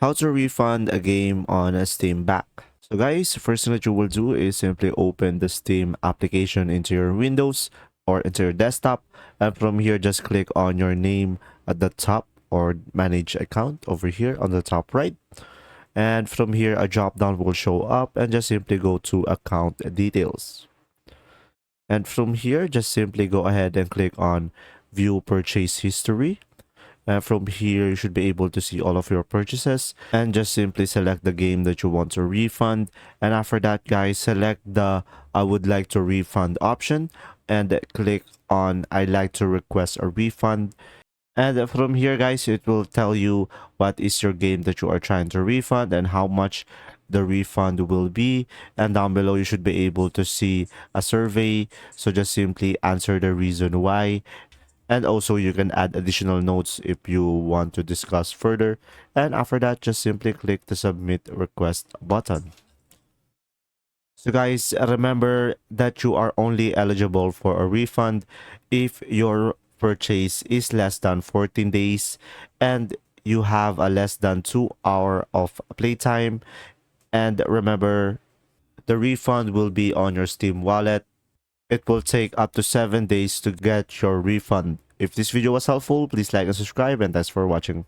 How to refund a game on a Steam back. So guys, first thing that you will do is simply open the Steam application into your Windows or into your desktop, and from here just click on your name at the top or manage account over here on the top right. And from here a drop down will show up, and just simply go to account details. And from here just simply go ahead and click on view purchase history. From here, you should be able to see all of your purchases, and just simply select the game that you want to refund. And after that, guys, select the I would like to refund option and click on I like to request a refund. And from here, guys, it will tell you what is your game that you are trying to refund and how much the refund will be. And down below, you should be able to see a survey. So just simply answer the reason why, and also you can add additional notes if you want to discuss further. And after that, just simply click the submit request button. So guys, remember that you are only eligible for a refund if your purchase is less than 14 days and you have a less than 2 hour of playtime. And remember, the refund will be on your Steam wallet. It will take up to 7 days to get your refund. If this video was helpful, please like and subscribe, and thanks for watching.